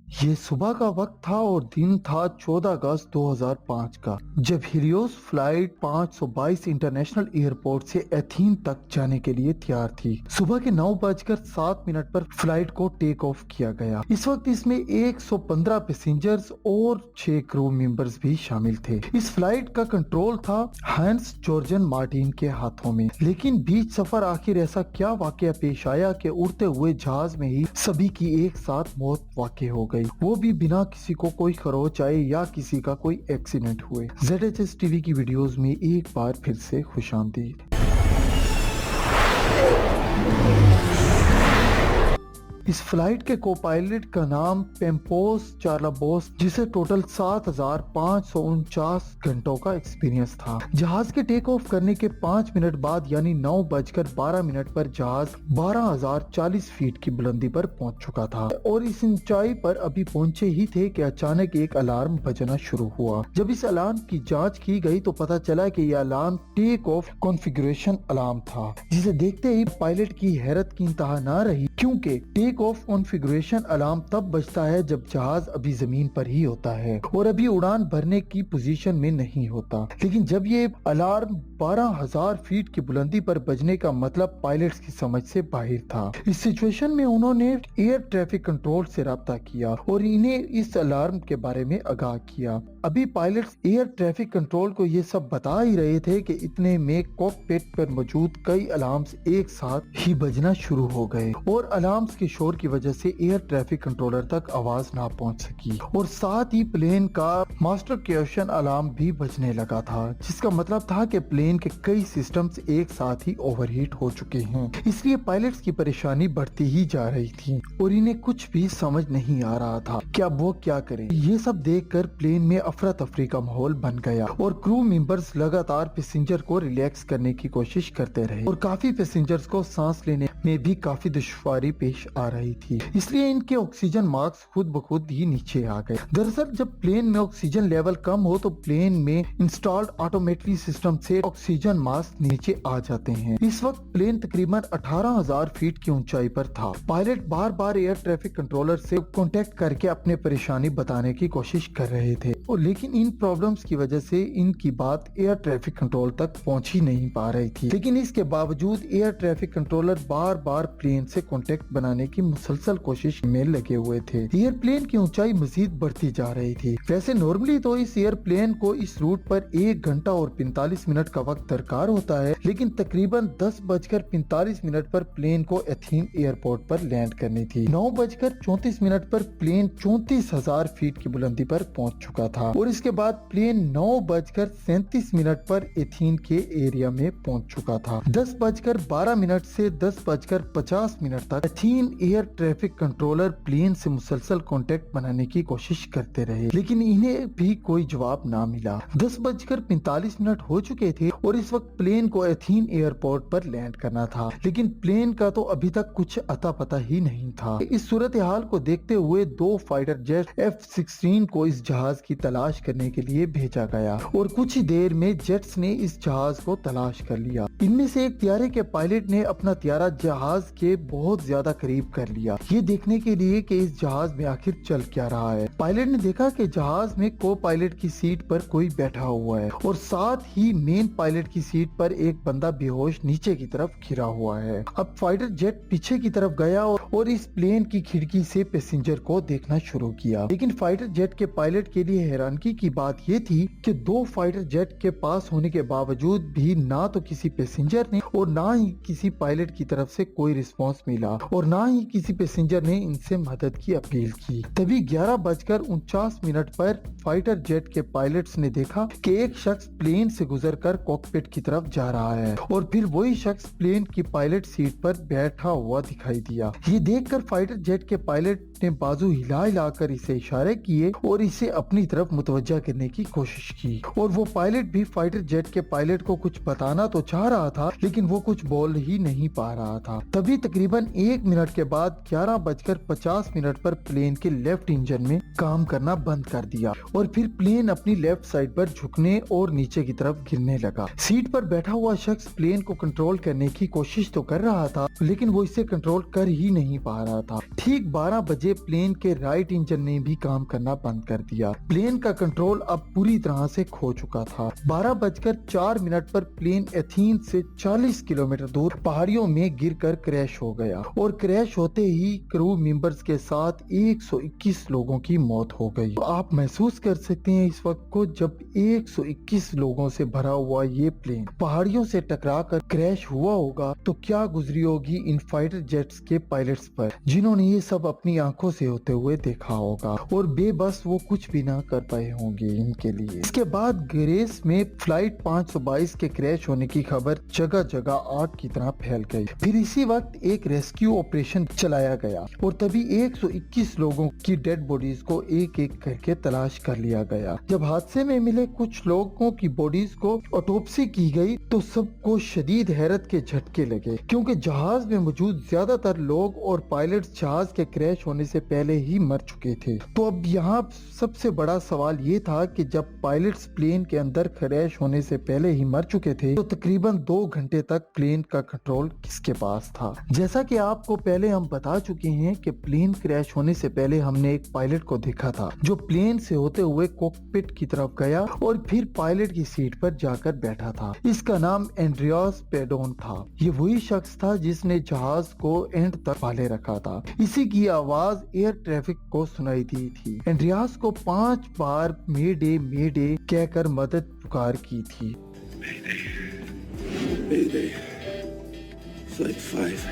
یہ صبح کا وقت تھا اور دن تھا 14 اگست 2005 کا، جب ہیلیوس فلائٹ 522 انٹرنیشنل ایئرپورٹ سے ایتھین تک جانے کے لیے تیار تھی۔ صبح کے 9:07 پر فلائٹ کو ٹیک آف کیا گیا۔ اس وقت اس میں 115 پیسنجرز اور 6 کرو ممبرز بھی شامل تھے۔ اس فلائٹ کا کنٹرول تھا ہانس جورجن مارٹین کے ہاتھوں میں، لیکن بیچ سفر آخر ایسا کیا واقعہ پیش آیا کہ اڑتے ہوئے جہاز میں ہی سبھی کی ایک ساتھ موت واقع ہو گئی، وہ بھی بنا کسی کو کوئی خروچ آئے یا کسی کا کوئی ایکسیڈنٹ ہوئے۔ ZHS ٹی وی کی ویڈیوز میں ایک بار پھر سے خوش آمدید۔ اس فلائٹ کے کو پائلٹ کا نام پیمپوس چارلابوس، جسے ٹوٹل 7549 گھنٹوں کا ایکسپیرینس تھا۔ جہاز کے ٹیک آف کرنے کے 5 منٹ بعد یعنی 9:12 پر جہاز 12,040 فیٹ کی بلندی پر پہنچ چکا تھا اور اس اونچائی پر ابھی پہنچے ہی تھے کہ اچانک ایک الارم بجنا شروع ہوا۔ جب اس الارم کی جانچ کی گئی تو پتا چلا کہ یہ alarm take of configuration alarm تھا، جسے دیکھتے ہی پائلٹ کی حیرت کی انتہا نہ رہی، کیونکہ ٹیک آف کنفیگریشن الارم تب بجتا ہے جب جہاز ابھی زمین پر ہی ہوتا ہے اور ابھی اڑان بھرنے کی پوزیشن میں نہیں ہوتا، لیکن جب یہ الارم 12,000 فیٹ کی بلندی پر بجنے کا مطلب پائلٹس کی سمجھ سے باہر تھا۔ اس سچویشن میں انہوں نے ایئر ٹریفک کنٹرول سے رابطہ کیا اور انہیں اس الارم کے بارے میں آگاہ کیا۔ ابھی پائلٹس ایئر ٹریفک کنٹرول کو یہ سب بتا ہی رہے تھے کہ اتنے میں کاکپٹ پر موجود کئی الارمز ایک ساتھ ہی بجنا شروع ہو گئے اور الارمز کے شور کی وجہ سے ایئر ٹریفک کنٹرولر تک آواز نہ پہنچ سکی اور ساتھ ہی پلین کا ماسٹر کیوشن الارم بھی بجنے لگا تھا، جس کا مطلب تھا کہ پلین کے کئی سسٹمز ایک ساتھ ہی اوور ہیٹ ہو چکے ہیں۔ اس لیے پائلٹس کی پریشانی بڑھتی ہی جا رہی تھی اور انہیں کچھ بھی سمجھ نہیں آ رہا تھا کہ اب وہ کیا کریں۔ یہ سب دیکھ کر پلین میں افراتفری کا ماحول بن گیا اور کرو ممبرز لگاتار پیسنجر کو ریلیکس کرنے کی کوشش کرتے رہے اور کافی پیسنجرز کو سانس لینے میں بھی کافی دشواری پیش آ رہی تھی، اس لیے ان کے آکسیجن مارکس خود بخود ہی نیچے آ گئے۔ دراصل جب پلین میں آکسیجن لیول کم ہو تو پلین میں انسٹالڈ آٹومیٹری سسٹم سے آکسیجن ماسک نیچے آ جاتے ہیں۔ اس وقت پلین تقریباً 18,000 فیٹ کی اونچائی پر تھا۔ پائلٹ بار بار ایئر ٹریفک کنٹرولر سے کانٹیکٹ کر کے اپنے پریشانی بتانے کی کوشش کر رہے تھے اور لیکن ان پرابلمز کی وجہ سے ان کی بات ایئر ٹریفک کنٹرول تک پہنچ ہی نہیں پا رہی تھی، لیکن اس کے باوجود ایئر ٹریفک کنٹرولر بار بار پلین سے کانٹیکٹ بنانے کی مسلسل کوشش میں لگے ہوئے تھے۔ ایئر پلین کی اونچائی مزید بڑھتی جا رہی تھی۔ ویسے نارملی تو اس ایئر پلین کو اس روٹ پر 1 گھنٹہ اور 45 منٹ کا وقت درکار ہوتا ہے، لیکن تقریباً 10:45 پر پلین کو ایتھین ایئرپورٹ پر لینڈ کرنی تھی۔ 9:34 پر پلین 34,000 فیٹ کی بلندی پر پہنچ چکا تھا اور اس کے بعد پلین 9:37 پر ایتھین کے ایریا میں پہنچ چکا تھا۔ 10:12 سے 10:50 تک Athens air traffic controller plane سے مسلسل کانٹیکٹ بنانے کی کوشش کرتے رہے، لیکن انہیں بھی کوئی جواب نہ ملا۔ 10:45 ہو چکے تھے اور اس وقت پلین کو ایتھین ایئرپورٹ پر لینڈ کرنا تھا، لیکن پلین کا تو ابھی تک کچھ اتا پتا ہی نہیں تھا۔ اس صورتحال کو دیکھتے ہوئے 2 فائٹر جیٹ F-16 کو اس جہاز کی تلاش کرنے کے لیے بھیجا گیا اور کچھ ہی دیر میں جیٹس نے اس جہاز کو تلاش کر لیا۔ ان میں سے ایک طیارے کے پائلٹ نے اپنا طیارہ جہاز کے بہت زیادہ قریب کر لیا، یہ دیکھنے کے لیے کہ اس جہاز میں آخر چل کیا رہا ہے۔ پائلٹ نے دیکھا کہ جہاز میں کو پائلٹ کی سیٹ پر کوئی بیٹھا ہوا ہے اور ساتھ ہی مین پائلٹ کی سیٹ پر ایک بندہ بے ہوش نیچے کی طرف گرا ہوا ہے۔ اب فائٹر جیٹ پیچھے کی طرف گیا اور اس پلین کی کھڑکی سے پیسنجر کو دیکھنا شروع کیا، لیکن فائٹر جیٹ کے پائلٹ کے لیے حیرانگی کی بات یہ تھی کہ 2 فائٹر جیٹ کے پاس ہونے کے باوجود بھی نہ تو کسی پیسنجر نے اور نہ ہی کسی پائلٹ کی طرف سے کوئی رسپانس ملا اور نہ ہی کسی پیسنجر نے ان سے مدد کی اپیل کی۔ تبھی 11:49 پر فائٹر جیٹ کے پائلٹس نے دیکھا کہ ایک شخص پلین سے گزر کر کاکپٹ کی طرف جا رہا ہے اور پھر وہی شخص پلین کی پائلٹ سیٹ پر بیٹھا ہوا دکھائی دیا۔ یہ دیکھ کر فائٹر جیٹ کے پائلٹ نے بازو ہلا کر اسے اشارے کیے اور اسے اپنی طرف متوجہ کرنے کی کوشش کی اور وہ پائلٹ بھی فائٹر جیٹ کے پائلٹ کو کچھ بتانا تو چاہ رہا تھا، لیکن وہ کچھ بول ہی نہیں پا رہا تھا۔ تبھی تقریباً 1 منٹ کے بعد 11:50 پر پلین کے لیفٹ انجن میں کام کرنا بند کر دیا اور پھر پلین اپنی لیفٹ سائڈ پر جھکنے اور نیچے کی طرف گرنے لگا۔ سیٹ پر بیٹھا ہوا شخص پلین کو کنٹرول کرنے کی کوشش تو کر رہا تھا، لیکن وہ اسے کنٹرول کر ہی نہیں پا رہا تھا۔ ٹھیک 12 بجے प्लेन के राइट इंजन ने भी काम करना बंद कर दिया। प्लेन का कंट्रोल अब पूरी तरह से खो चुका था। 12:04 पर प्लेन एथेंस से 40 किलोमीटर दूर पहाड़ियों में गिरकर क्रैश हो गया और क्रैश होते ही क्रू मेंबर्स के साथ 121 लोगों की मौत हो गई। तो आप महसूस कर सकते हैं इस वक्त को, जब 121 लोगों से भरा हुआ ये प्लेन पहाड़ियों से टकरा कर क्रैश हुआ होगा तो क्या गुजरी होगी इन फाइटर जेट्स के पायलट्स पर, जिन्होंने ये सब अपनी आंखों से होते हुए देखा होगा और बेबस वो कुछ भी ना कर पाए होंगे इनके लिए। इसके बाद ग्रेस में फ्लाइट 522 के क्रैश होने की खबर जगह जगह आग की तरह फैल गई। फिर इसी वक्त एक रेस्क्यू ऑपरेशन चलाया गया और तभी 121 लोगों की डेड बॉडीज को एक एक करके तलाश कर लिया गया। जब हादसे में मिले कुछ लोगों की बॉडीज को ऑटोप्सी की गई तो सबको शदीद हैरत के झटके लगे, क्योंकि जहाज में मौजूद ज्यादातर लोग और पायलट जहाज के क्रैश होने से पहले ही मर चुके थे। तो अब यहाँ सबसे बड़ा सवाल ये था कि जब पायलट्स प्लेन के अंदर क्रैश होने से पहले ही मर चुके थे तो तकरीबन 2 घंटे तक प्लेन का कंट्रोल किसके पास था। जैसा कि आपको पहले हम बता चुके हैं कि प्लेन क्रैश होने से पहले हमने एक पायलट को देखा था जो प्लेन से होते हुए कॉकपिट की तरफ गया और फिर पायलट की सीट पर जाकर बैठा था। इसका नाम एंड्रियास पेडोन था। ये वही शख्स था जिसने जहाज को एंड तक पाले रखा था। इसी की आवाज एयर ट्रैफिक को सुनाई दी थी। एंड्रियास को 5 बार मेडे मेडे कहकर मदद पुकार की थी। Mayday. Flight 5.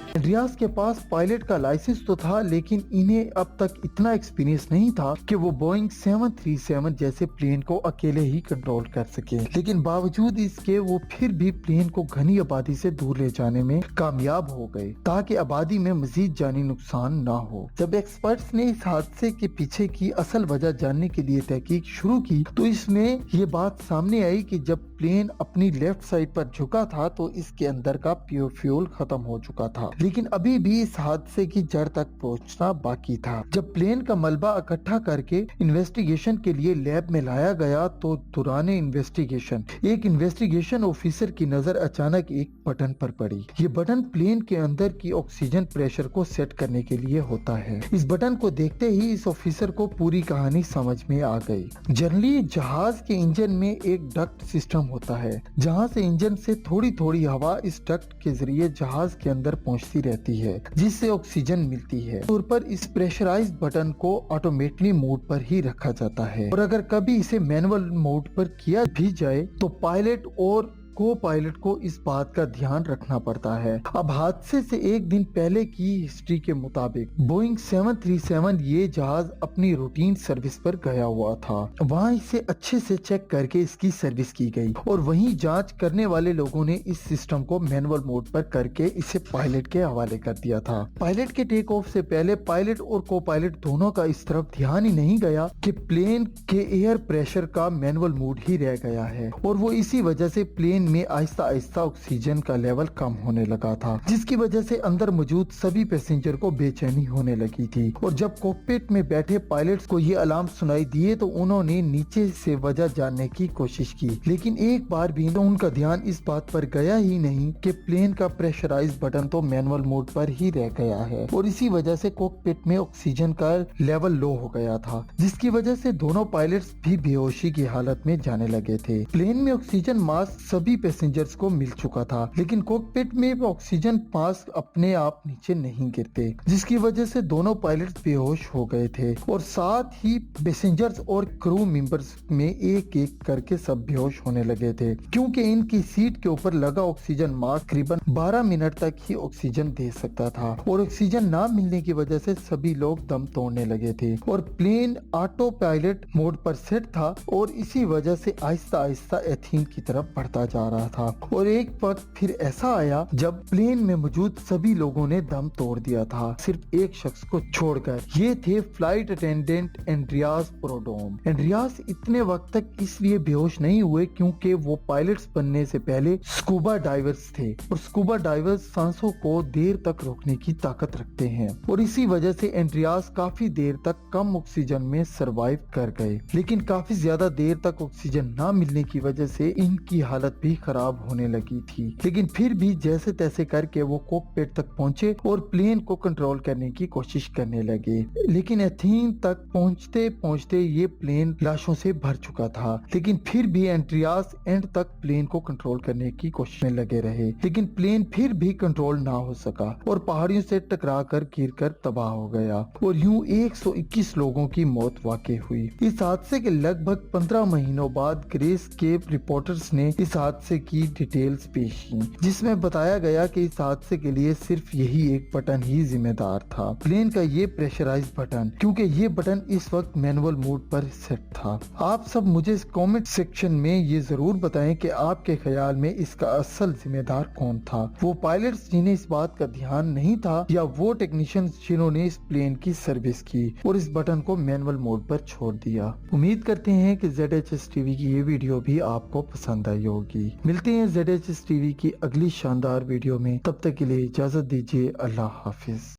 एंड्रियास के पास पायलट का लाइसेंस तो था, लेकिन इन्हें अब तक इतना एक्सपीरियंस नहीं था कि वो बोइंग 737 जैसे प्लेन को अकेले ही कंट्रोल कर सके। लेकिन बावजूद इसके वो फिर भी प्लेन को घनी आबादी से दूर ले जाने में कामयाब हो गए ताकि आबादी में मजीद जानी नुकसान ना हो। जब एक्सपर्ट्स ने इस हादसे के पीछे की असल वजह जानने के लिए तहकीक शुरू की तो इसमें ये बात सामने आई कि जब प्लेन अपनी लेफ्ट साइड पर झुका था तो इसके अंदर का प्योर फ्यूल खत्म हो चुका था, लेकिन अभी भी इस हादसे की जड़ तक पहुंचना बाकी था। जब प्लेन का मलबा इकट्ठा करके इन्वेस्टिगेशन के लिए लैब में लाया गया तो दौरान इन्वेस्टिगेशन एक इन्वेस्टिगेशन ऑफिसर की नजर अचानक एक बटन पर पड़ी। ये बटन प्लेन के अंदर की ऑक्सीजन प्रेशर को सेट करने के लिए होता है। इस बटन को देखते ही इस ऑफिसर को पूरी कहानी समझ में आ गई। जनरली जहाज के इंजन में एक डक्ट सिस्टम होता है जहां से इंजन से थोड़ी थोड़ी हवा इस डक्ट के जरिए जहाज के अंदर पहुंचती रहती है जिससे ऑक्सीजन मिलती है। तौर पर इस प्रेशराइज्ड बटन को ऑटोमेटिकली मोड पर ही रखा जाता है और अगर कभी इसे मैनुअल मोड पर किया भी जाए तो पायलट और को पायलट को इस बात का ध्यान रखना पड़ता है। अब हादसे से एक दिन पहले की हिस्ट्री के मुताबिक बोइंग 737 ये जहाज अपनी रूटीन सर्विस पर गया हुआ था। वहाँ इसे अच्छे से चेक करके इसकी सर्विस की गई और वहीं जांच करने वाले लोगों ने इस सिस्टम को मैनुअल मोड पर करके इसे पायलट के हवाले कर दिया था। पायलट के टेक ऑफ से पहले पायलट और को पायलट दोनों का इस तरफ ध्यान ही नहीं गया कि प्लेन के एयर प्रेशर का मैनुअल मोड ही रह गया है और वो इसी वजह से प्लेन में आहिस्ता आहिस्ता ऑक्सीजन का लेवल कम होने लगा था, जिसकी वजह से अंदर मौजूद सभी पैसेंजर को बेचैनी होने लगी थी। और जब कॉकपिट में बैठे पायलट्स को ये अलार्म सुनाई दिए तो उन्होंने नीचे से वजह जानने की कोशिश की, लेकिन एक बार भी उनका ध्यान इस बात पर गया ही नहीं कि प्लेन का प्रेशराइज्ड बटन तो मैनुअल मोड पर ही रह गया है और इसी वजह से कॉकपिट में ऑक्सीजन का लेवल लो हो गया था, जिसकी वजह से दोनों पायलट्स भी बेहोशी की हालत में जाने लगे थे। प्लेन में ऑक्सीजन मास्क सभी पैसेंजर्स को मिल चुका था, लेकिन कॉकपिट में ऑक्सीजन मास्क अपने आप नीचे नहीं गिरते, जिसकी वजह से दोनों पायलट्स बेहोश हो गए थे और साथ ही पैसेंजर्स और क्रू मेंबर्स में एक एक करके सब बेहोश होने लगे थे, क्योंकि इनकी सीट के ऊपर लगा ऑक्सीजन मास्क तकरीबन 12 मिनट तक ही ऑक्सीजन दे सकता था और ऑक्सीजन ना मिलने की वजह से सभी लोग दम तोड़ने लगे थे और प्लेन ऑटो पायलट मोड पर सेट था और इसी वजह से आहिस्ता आहिस्ता एथेंस की तरफ बढ़ता जा रहा था। और एक वक्त फिर ऐसा आया जब प्लेन में मौजूद सभी लोगों ने दम तोड़ दिया था, सिर्फ एक शख्स को छोड़कर। ये थे फ्लाइट अटेंडेंट एंड्रियास प्रोडोम। एंड्रियास इतने वक्त तक इसलिए बेहोश नहीं हुए क्योंकि वो पायलट्स बनने से पहले स्कूबा डाइवर्स थे और स्कूबा डाइवर्स सांसों को देर तक रोकने की ताकत रखते हैं और इसी वजह से एंड्रियास काफी देर तक कम ऑक्सीजन में सरवाइव कर गए, लेकिन काफी ज्यादा देर तक ऑक्सीजन ना मिलने की वजह से इनकी हालत भी खराब होने लगी थी, लेकिन फिर भी जैसे तैसे करके वो कॉकपिट तक पहुंचे और प्लेन को कंट्रोल करने की कोशिश करने लगे। लेकिन एथेन तक पहुंचते पहुंचते ये प्लेन लाशों से भर चुका था, लेकिन फिर भी एंड्रियास एंड तक प्लेन को कंट्रोल करने की कोशिश में लगे रहे, लेकिन प्लेन फिर भी कंट्रोल ना हो सका और पहाड़ियों से टकरा कर गिर कर तबाह हो गया और यूं 121 लोगों की मौत वाकई हुई। इस हादसे के लगभग 15 महीनों बाद ग्रेस केप रिपोर्टर्स ने इस हादसे की डिटेल्स पेश की, जिसमें बताया गया कि इस हादसे के लिए सिर्फ यही एक बटन ही जिम्मेदार था, प्लेन का ये प्रेशराइज्ड बटन, क्योंकि ये बटन इस वक्त मैनुअल मोड पर सेट था। आप सब मुझे कमेंट सेक्शन में ये जरूर बताएं कि आपके ख्याल में इसका असल जिम्मेदार कौन था, वो पायलट्स जिन्हें इस बात का ध्यान नहीं था या वो टेक्नीशियंस जिन्होंने इस प्लेन की सर्विस की और इस बटन को मैनुअल मोड पर छोड़ दिया। उम्मीद करते हैं कि ZHS टीवी की ये वीडियो भी आपको पसंद आई होगी। मिलते हैं ZHS टीवी की अगली शानदार वीडियो में, तब तक के लिए इजाजत दीजिए। अल्लाह हाफिज।